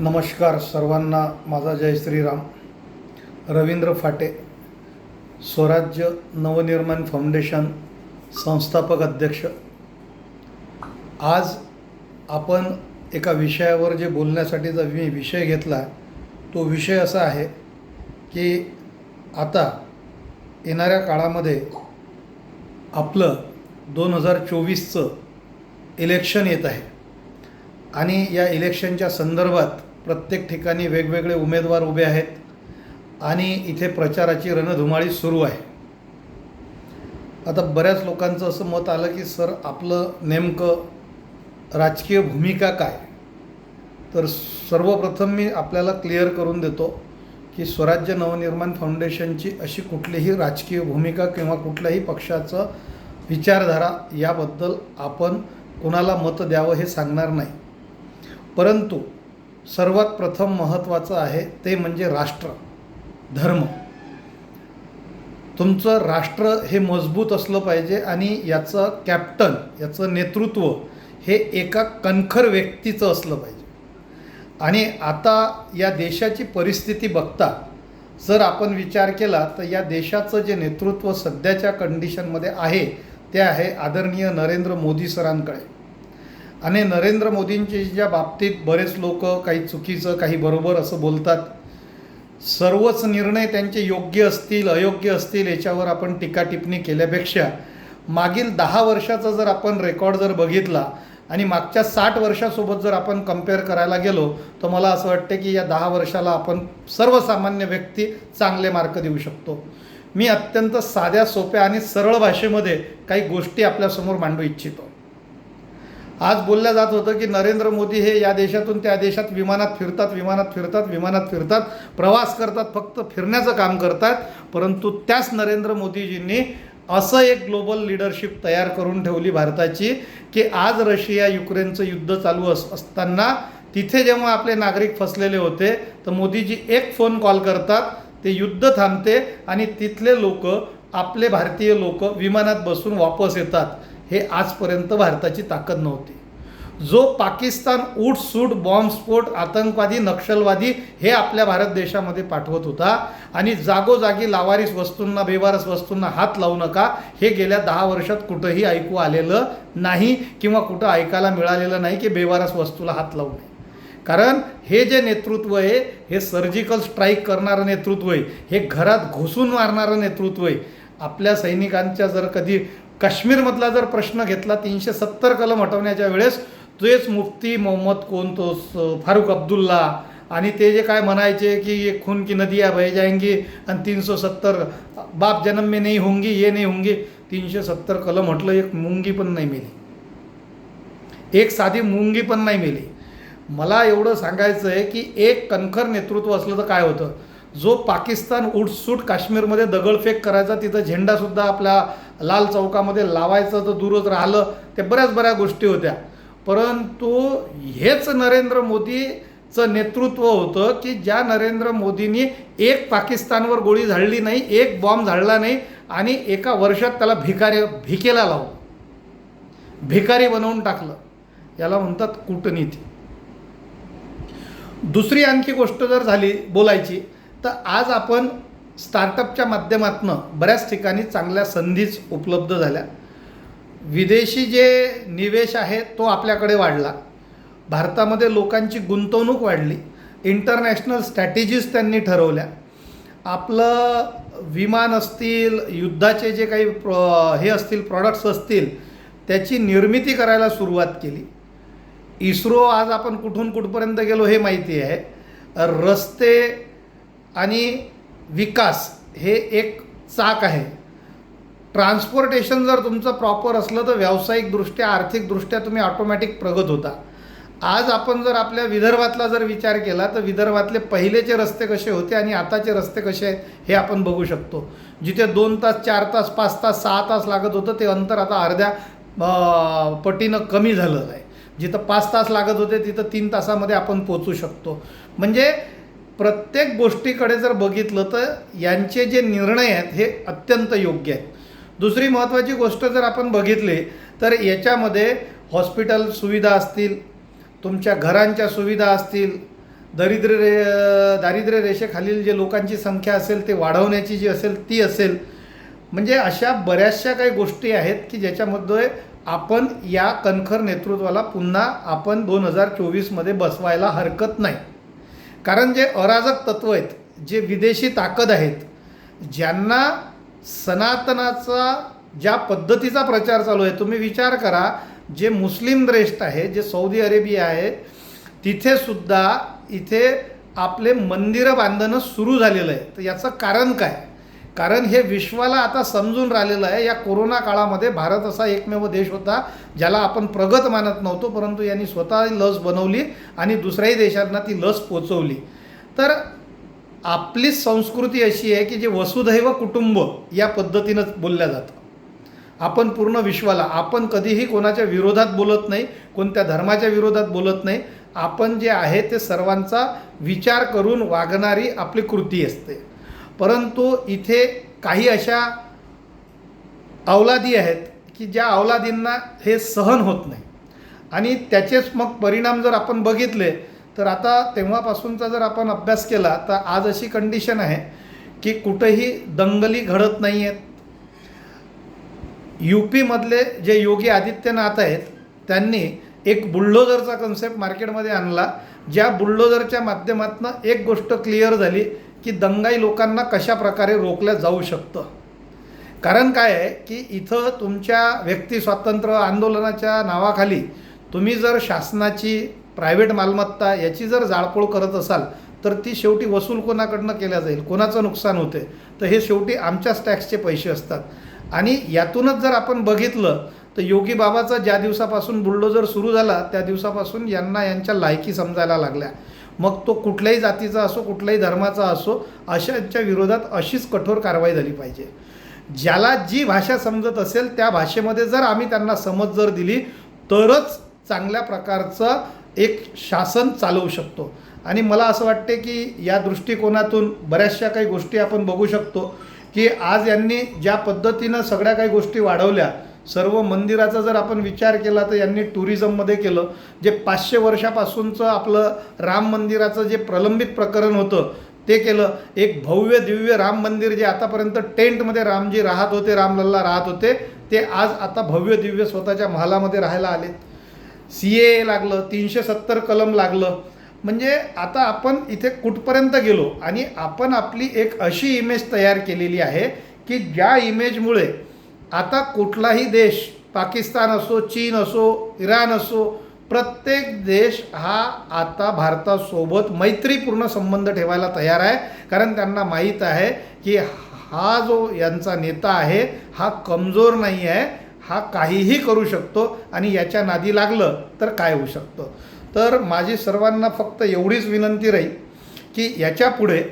नमस्कार सर्वांना, माझा जय श्रीराम. रवींद्र फाटे, स्वराज्य नवनिर्माण फाउंडेशन संस्थापक अध्यक्ष. आज आपण एका विषयावर जे बोलण्यासाठीचा मी विषय घेतला, तो विषय असा आहे की आता येणाऱ्या काळामध्ये आपलं 2024चं इलेक्शन येत आहे आणि या इलेक्शनच्या संदर्भात प्रत्येक ठिकाणी वेगवेगळे उमेदवार उभे आहेत आणि इथे प्रचाराची रणधुमाळी सुरू आहे. आता बऱ्याच लोकांचं असं मत आलं की सर, आपलं नेमकं राजकीय भूमिका काय? तर सर्वप्रथम मी आपल्याला क्लिअर करून देतो की स्वराज्य नवनिर्माण फाउंडेशनची अशी कुठलीही राजकीय भूमिका किंवा कुठल्याही पक्षाचं विचारधारा याबद्दल आपण कोणाला मत द्यावं हे सांगणार नाही. परंतु सर्वात प्रथम महत्त्वाचं आहे ते म्हणजे राष्ट्र, धर्म. तुमचं राष्ट्र हे मजबूत असलं पाहिजे आणि याचं कॅप्टन, याचं नेतृत्व हे एका कणखर व्यक्तीचं असलं पाहिजे. आणि आता या देशाची परिस्थिती बघता जर आपण विचार केला तर या देशाचं जे नेतृत्व सध्याच्या कंडिशनमध्ये आहे ते आहे आदरणीय नरेंद्र मोदी सरांकडे. आणि नरेंद्र मोदींच्या बाबतीत बरेच लोक काही चुकीचं काही बरोबर असं बोलतात. सर्वच निर्णय त्यांचे योग्य असतील अयोग्य असतील याच्यावर आपण टीका टिप्पणी केल्यापेक्षा मागील 10 वर्षाचा जर आपण रेकॉर्ड जर बघितला आणि मागच्या 60 वर्षासोबत जर आपण कंपेअर करायला गेलो तर मला असं वाटते की या 10 वर्षाला आपण सर्वसामान्य व्यक्ती चांगले मार्क देऊ शकतो. मी अत्यंत साध्या सोप्या आणि सरळ भाषेमध्ये काही गोष्टी आपल्यासमोर मांडू इच्छितो. आज बोलल्या जात होतं की नरेंद्र मोदी हे या देशातून त्या देशात विमानात फिरतात, प्रवास करतात, फक्त फिरण्याचं काम करतात. परंतु त्याच नरेंद्र मोदीजींनी असं एक ग्लोबल लीडरशिप तयार करून ठेवली भारताची की आज रशिया युक्रेनचं युद्ध चालू असताना तिथे जेव्हा आपले नागरिक फसलेले होते तर मोदीजी एक फोन कॉल करतात, ते युद्ध थांबते आणि तिथले लोक, आपले भारतीय लोक विमानात बसून वापस येतात. हे आजपर्यंत भारताची ताकद नव्हती. जो पाकिस्तान उठसूट बॉम्बस्फोट, आतंकवादी, नक्षलवादी हे आपल्या भारत देशामध्ये पाठवत होता आणि जागोजागी लावारिस वस्तूंना, बेवारस वस्तूंना हात लावू नका हे गेल्या 10 वर्षात कुठंही ऐकू आलेलं नाही किंवा कुठं ऐकायला मिळालेलं नाही की बेवारस वस्तूला हात लावू नये. कारण हे जे नेतृत्व आहे हे सर्जिकल स्ट्राईक करणारं नेतृत्व आहे, हे घरात घुसून मारणारं नेतृत्व आहे. आपल्या सैनिकांच्या जर कधी काश्मीरमधला जर प्रश्न घेतला 370 कलम हटवण्याच्या वेळेस तेच मुफ्ती मोहम्मद कोण तो फारुख अब्दुल्ला आणि ते जे काय म्हणायचे की ये खून की नदियाँ बह जाएंगी आणि 370 बाप जन्म में नहीं होंगी, ये नहीं होंगी. 370 कलम म्हटलं, एक मुंगी पण नाही मिली, एक साधी मुंगी पण नाही मिली. मला एवढं सांगायचं आहे की एक कणखर नेतृत्व असलं तर काय होतं. जो पाकिस्तान उठसूट काश्मीरमध्ये दगडफेक करायचा, तिथं झेंडासुद्धा आपल्या लाल चौकामध्ये लावायचं तर दूरच राहिलं, ते बऱ्याच गोष्टी होत्या. परंतु हेच नरेंद्र मोदीचं नेतृत्व होतं की ज्या नरेंद्र मोदींनी एक पाकिस्तानवर गोळी झाडली नाही, एक बॉम्ब झाडला नाही आणि एका वर्षात त्याला भिकेला लावून भिकारी बनवून टाकलं. याला म्हणतात कूटनीती. दुसरी आणखी गोष्ट जर झाली बोलायची तर आज आपण स्टार्टअपच्या माध्यमातून बऱ्याच ठिकाणी चांगल्या संधीच उपलब्ध झाल्या. विदेशी जे निवेश आहे तो आपल्याकडे वाढला, भारतामध्ये लोकांची गुंतवणूक वाढली, इंटरनॅशनल स्ट्रॅटेजीज त्यांनी ठरवल्या. आपलं विमान असतील, युद्धाचे जे काही हे असतील प्रॉडक्ट्स असतील त्याची निर्मिती करायला सुरुवात केली. इस्रो आज आपण कुठून कुठपर्यंत गेलो हे माहिती आहे. रस्ते आणि विकास हे एक चाक आहे. ट्रान्सपोर्टेशन जर तुमचं प्रॉपर असलं तर व्यावसायिकदृष्ट्या, आर्थिकदृष्ट्या तुम्ही ऑटोमॅटिक प्रगत होता. आज आपण जर आपल्या विदर्भातला जर विचार केला तर विदर्भातले पहिलेचे रस्ते कसे होते आणि आताचे रस्ते कसे आहेत हे आपण बघू शकतो. जिथे 2 तास, 4 तास, 5 तास, 6 तास लागत होतं ते अंतर आता अर्ध्या पटीनं कमी झालं आहे. जिथं 5 तास लागत होते तिथं 3 तासामध्ये आपण पोचू शकतो. म्हणजे प्रत्येक गोष्टीकडे जर बघितलं तर यांचे जे निर्णय आहेत हे अत्यंत योग्य आहेत. दुसरी महत्त्वाची गोष्ट जर आपण बघितली तर याच्यामध्ये हॉस्पिटल सुविधा असतील, तुमच्या घरांच्या सुविधा असतील, दारिद्र्य रेषेखालील जे लोकांची संख्या असेल ते वाढवण्याची जी असेल ती असेल. म्हणजे अशा बऱ्याचशा काही गोष्टी आहेत की ज्याच्यामध्ये आपण या कणखर नेतृत्वाला पुन्हा आपण 2024मध्ये बसवायला हरकत नाही. कारण जे अराजक तत्व आहेत, जे विदेशी ताकद आहेत, ज्यांना सनातनाचा ज्या पद्धतीचा प्रचार चालू आहे, तुम्ही विचार करा, जे मुस्लिम देश आहे, जे सौदी अरेबिया आहे, तिथेसुद्धा इथे आपले मंदिरं बांधणं सुरू झालेलं आहे. तर याचं कारण काय? कारण हे विश्वाला आता समजून राहिलेलं आहे. या कोरोना काळामध्ये भारत असा एकमेव देश होता ज्याला आपण प्रगत मानत नव्हतो, परंतु यांनी स्वतः लस बनवली आणि दुसऱ्याही देशांना ती लस पोचवली. तर आपली संस्कृती अशी आहे की जे वसुधैव कुटुंब या पद्धतीनं बोलल्या जातं. आपण पूर्ण विश्वाला, आपण कधीही कोणाच्या विरोधात बोलत नाही, कोणत्या धर्माच्या विरोधात बोलत नाही. आपण जे आहे ते सर्वांचा विचार करून वागणारी आपली कृती असते. परंतु इथे काही अशा अवलादी आहेत की ज्या अवलादींना हे सहन होत नाही आणि त्याचेच मग परिणाम जर आपण बघितले तर आता तेव्हापासूनचा जर आपण अभ्यास केला तर आज अशी कंडिशन आहे की कुठेही दंगली घडत नाही आहेत. यूपीमधले जे योगी आदित्यनाथ आहेत त्यांनी एक बुलडोझरचा कन्सेप्ट मार्केटमध्ये आणला, ज्या बुलडोझरच्या माध्यमातून एक गोष्ट क्लिअर झाली की दंगाई लोकांना कशा प्रकारे रोखलं जाऊ शकतं. कारण काय आहे की इथं तुमच्या व्यक्ती स्वातंत्र्य आंदोलनाच्या नावाखाली तुम्ही जर शासनाची प्रायव्हेट मालमत्ता याची जर जाळपोळ करत असाल तर ती शेवटी वसूल कोणाकडनं केल्या जाईल, कोणाचं नुकसान होते, तर हे शेवटी आमच्याच टॅक्सचे पैसे असतात. आणि यातूनच जर आपण बघितलं तर योगी बाबाचा ज्या दिवसापासून बुलडोझर सुरू झाला त्या दिवसापासून यांना यांच्या लायकी समजायला लागल्या. मग तो कुठल्याही जातीचा असो, कुठल्याही धर्माचा असो, अशांच्या विरोधात अशीच कठोर कारवाई झाली पाहिजे. ज्याला जी भाषा समजत असेल त्या भाषेमध्ये जर आम्ही त्यांना समज जर दिली तरच चांगल्या प्रकारचं एक शासन चालवू शकतो. आणि मला असं वाटते की या दृष्टिकोनातून बऱ्याचशा काही गोष्टी आपण बघू शकतो की आज यांनी ज्या पद्धतीनं सगळ्या काही गोष्टी वाढवल्या. सर्व मंदिराचा जर आपण विचार केला तर यांनी टुरिझममध्ये केलं. जे 500 वर्षापासूनचं आपलं राम मंदिराचं जे प्रलंबित प्रकरण होतं ते केलं. एक भव्य दिव्य राम मंदिर जे आतापर्यंत टेंटमध्ये रामजी राहत होते, रामलल्ला राहत होते, ते आज आता भव्य दिव्य स्वतःच्या महालामध्ये राहायला आलेत. CAA लागलं, 370 कलम लागलं. म्हणजे आता आपण इथे कुठपर्यंत गेलो आणि आपण आपली एक अशी इमेज तयार केलेली आहे की ज्या इमेजमुळे आता कुठलाही देश, पाकिस्तान असो, चीन असो, इराण असो, प्रत्येक देश हा आता भारतासोबत मैत्रीपूर्ण संबंध ठेवायला तयार आहे. कारण त्यांना माहीत आहे की हा जो यांचा नेता आहे हा कमजोर नाही आहे, हा काहीही करू शकतो आणि याच्या नादी लागलं तर काय होऊ शकतं. तर माझी सर्वांना फक्त एवढीच विनंती राहील की याच्या पुढे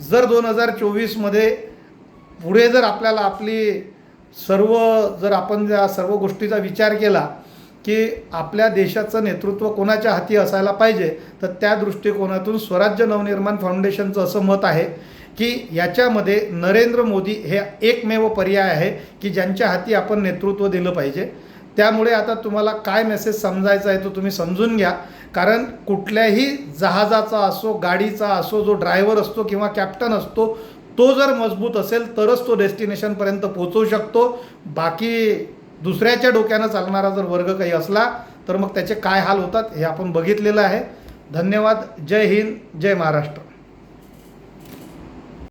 जर 2024मध्ये पुढे जर आपल्याला आपली जर आपण या सर्व गोष्टीचा विचार केला की आपल्या देशाचं नेतृत्व कोणाच्या हाती असायला पाहिजे, तर त्या दृष्टिकोनातून स्वराज्य नवनिर्माण फाउंडेशनचं असं मत आहे की याच्यामध्ये नरेंद्र मोदी हे एकमेव पर्याय आहे की ज्यांच्या हाती आपण नेतृत्व दिलं पाहिजे. त्यामुळे आता तुम्हाला काय मेसेज समजायचा आहे तो तुम्ही समजून घ्या. कारण कुठल्याही जहाजाचा असो, गाडीचा असो, जो ड्रायव्हर असतो किंवा कॅप्टन असतो तो जर मजबूत असेल तरच तो डेस्टिनेशनपर्यंत पोहोचवू शकतो. बाकी दुसऱ्याच्या डोक्यानं चालणारा जर वर्ग काही असला तर मग त्याचे काय हाल होतात हे आपण बघितलेलं आहे. धन्यवाद. जय हिंद, जय महाराष्ट्र.